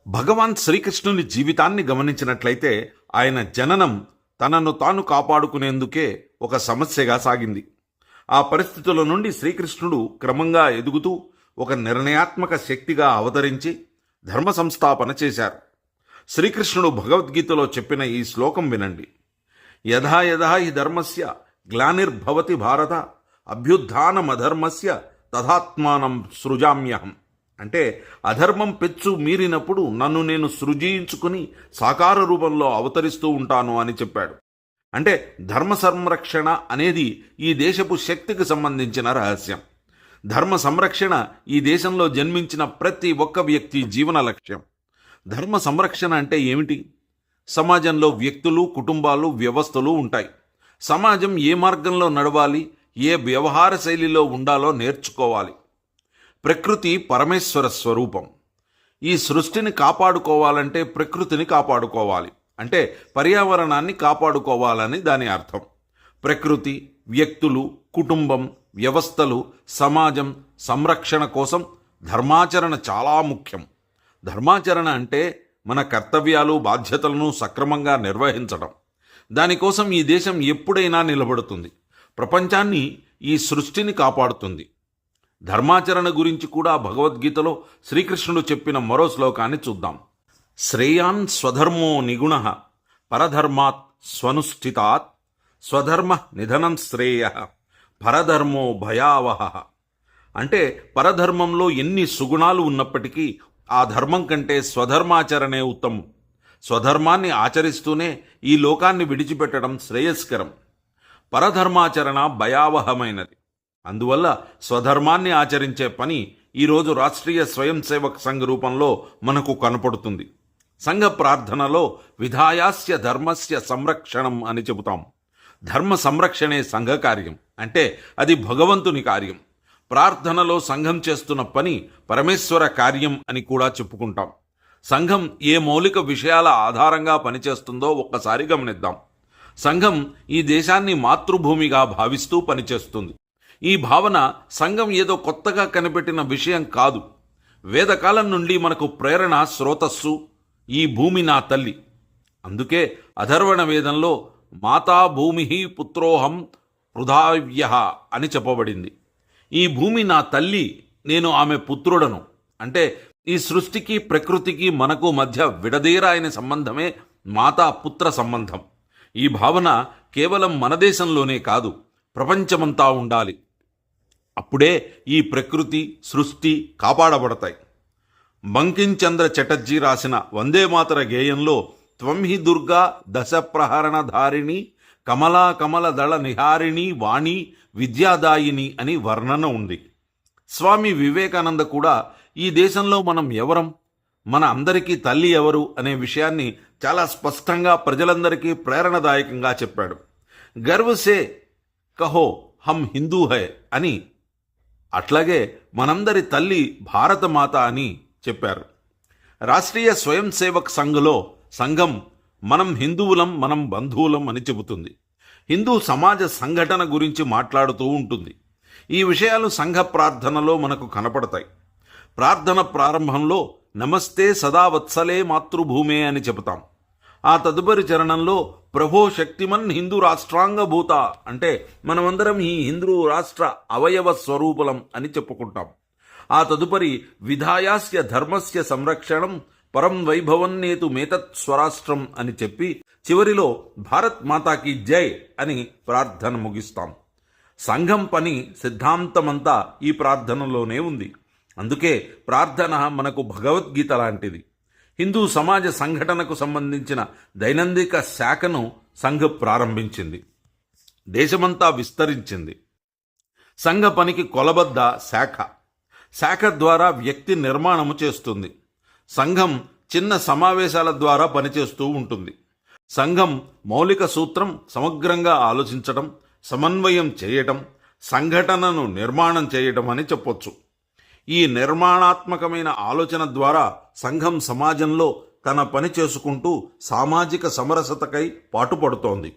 భగవాన్ శ్రీకృష్ణుని జీవితాన్ని గమనించినట్లయితే ఆయన జననం తనను తాను కాపాడుకునేందుకే ఒక సమస్యగా సాగింది. ఆ పరిస్థితుల నుండి శ్రీకృష్ణుడు క్రమంగా ఎదుగుతూ ఒక నిర్ణయాత్మక శక్తిగా అవతరించి ధర్మ సంస్థాపన చేశారు. శ్రీకృష్ణుడు భగవద్గీతలో చెప్పిన ఈ శ్లోకం వినండి. యథా యథా హి ధర్మస్య గ్లానిర్భవతి భారత అభ్యుత్థానమధర్మస్య తథాత్మానం సృజామ్యహం. అంటే అధర్మం పెచ్చు మీరినప్పుడు నన్ను నేను సృజించుకుని సాకార రూపంలో అవతరిస్తూ ఉంటాను అని చెప్పాడు. అంటే ధర్మ సంరక్షణ అనేది ఈ దేశపు శక్తికి సంబంధించిన రహస్యం. ధర్మ సంరక్షణ ఈ దేశంలో జన్మించిన ప్రతి ఒక్క వ్యక్తి జీవన లక్ష్యం. ధర్మ సంరక్షణ అంటే ఏమిటి? సమాజంలో వ్యక్తులు, కుటుంబాలు, వ్యవస్థలు ఉంటాయి. సమాజం ఏ మార్గంలో నడవాలి, ఏ వ్యవహార శైలిలో ఉండాలో నేర్చుకోవాలి. ప్రకృతి పరమేశ్వర స్వరూపం. ఈ సృష్టిని కాపాడుకోవాలంటే ప్రకృతిని కాపాడుకోవాలి, అంటే పర్యావరణాన్ని కాపాడుకోవాలని దాని అర్థం. ప్రకృతి, వ్యక్తులు, కుటుంబం, వ్యవస్థలు, సమాజం సంరక్షణ కోసం ధర్మాచరణ చాలా ముఖ్యం. ధర్మాచరణ అంటే మన కర్తవ్యాలు, బాధ్యతలను సక్రమంగా నిర్వహించడం. దానికోసం ఈ దేశం ఎప్పుడైనా నిలబడుతుంది. ప్రపంచాన్ని, ఈ సృష్టిని కాపాడుతుంది. ధర్మాచరణ గురించి కూడా భగవద్గీతలో శ్రీకృష్ణుడు చెప్పిన మరో శ్లోకాన్ని చూద్దాం. శ్రేయాన్ స్వధర్మో నిగుణ పరధర్మాత్ స్వనుష్ఠితాత్ స్వధర్మ నిధనం శ్రేయ పరధర్మో భయావహ. అంటే పరధర్మంలో ఎన్ని సుగుణాలు ఉన్నప్పటికీ ఆ ధర్మం కంటే స్వధర్మాచరణే ఉత్తమం. స్వధర్మాన్ని ఆచరిస్తూనే ఈ లోకాన్ని విడిచిపెట్టడం శ్రేయస్కరం. పరధర్మాచరణ భయావహమైనది. అందువల్ల స్వధర్మాన్ని ఆచరించే పని ఈరోజు రాష్ట్రీయ స్వయం సేవక్ సంఘ్ రూపంలో మనకు కనపడుతుంది. సంఘ ప్రార్థనలో విధాయాస్య ధర్మస్య సంరక్షణం అని చెబుతాం. ధర్మ సంరక్షణే సంఘ కార్యం, అంటే అది భగవంతుని కార్యం. ప్రార్థనలో సంఘం చేస్తున్న పని పరమేశ్వర కార్యం అని కూడా చెప్పుకుంటాం. సంఘం ఏ మౌలిక విషయాల ఆధారంగా పనిచేస్తుందో ఒక్కసారి గమనిద్దాం. సంఘం ఈ దేశాన్ని మాతృభూమిగా భావిస్తూ పనిచేస్తుంది. ఈ భావన సంఘం ఏదో కొత్తగా కనిపెట్టిన విషయం కాదు. వేదకాలం నుండి మనకు ప్రేరణ స్రోతస్సు ఈ భూమి నా తల్లి. అందుకే అథర్వణ వేదంలో మాతా భూమి పుత్రోహం పృథావ్య అని చెప్పబడింది. ఈ భూమి నా తల్లి, నేను ఆమె పుత్రుడను. అంటే ఈ సృష్టికి, ప్రకృతికి మనకు మధ్య విడదీరాయని సంబంధమే మాతా పుత్ర సంబంధం. ఈ భావన కేవలం మన దేశంలోనే కాదు, ప్రపంచమంతా ఉండాలి. అప్పుడే ఈ ప్రకృతి, సృష్టి కాపాడబడతాయి. బంకించంద్ర చటర్జీ రాసిన వందేమాతర గేయంలో త్వం హి దుర్గా దశ ప్రహరణ ధారిణి కమలా కమల దళ నిహారిణి వాణి విద్యాదాయిని అని వర్ణన ఉంది. స్వామి వివేకానంద కూడా ఈ దేశంలో మనం ఎవరం, మన అందరికీ తల్లి ఎవరు అనే విషయాన్ని చాలా స్పష్టంగా ప్రజలందరికీ ప్రేరణదాయకంగా చెప్పాడు. గర్వ్ సే కహో హమ్ హిందూ హై అని. అట్లాగే మనందరి తల్లి భారతమాత అని చెప్పారు. రాష్ట్రీయ స్వయం సేవక్ సంఘ్లో సంఘం మనం హిందువులం, మనం బంధువులం అని చెబుతుంది. హిందూ సమాజ సంఘటన గురించి మాట్లాడుతూ ఉంటుంది. ఈ విషయాలు సంఘ ప్రార్థనలో మనకు కనపడతాయి. ప్రార్థన ప్రారంభంలో నమస్తే సదా వత్సలే మాతృభూమే అని చెబుతాం. ఆ తదుపరి చరణంలో ప్రభో శక్తిమన్ హిందూ రాష్ట్రాంగభూత, అంటే మనమందరం ఈ హిందూ రాష్ట్ర అవయవ స్వరూపులం అని చెప్పుకుంటాం. ఆ తదుపరి విధాయాస్య ధర్మస్య సంరక్షణం పరం వైభవన్నేతు మేతత్ స్వరాష్ట్రం అని చెప్పి చివరిలో భారత్ మాతాకి జై అని ప్రార్థన ముగిస్తాం. సంఘం పని సిద్ధాంతమంతా ఈ ప్రార్థనలోనే ఉంది. అందుకే ప్రార్థన మనకు భగవద్గీత లాంటిది. హిందూ సమాజ సంఘటనకు సంబంధించిన దైనందిక శాఖను సంఘ ప్రారంభించింది, దేశమంతా విస్తరించింది. సంఘ పనికి కొలబద్ద శాఖ. శాఖ ద్వారా వ్యక్తి నిర్మాణము చేస్తుంది. సంఘం చిన్న సమావేశాల ద్వారా పనిచేస్తూ ఉంటుంది. సంఘం మౌలిక సూత్రం సమగ్రంగా ఆలోచించడం, సమన్వయం చేయటం, సంఘటనను నిర్మాణం చేయటం అని చెప్పొచ్చు. ఈ నిర్మాణాత్మకమైన ఆలోచన ద్వారా సంఘం సమాజంలో తన పని చేసుకుంటూ సామాజిక సమరసతకై పాటుపడుతోంది.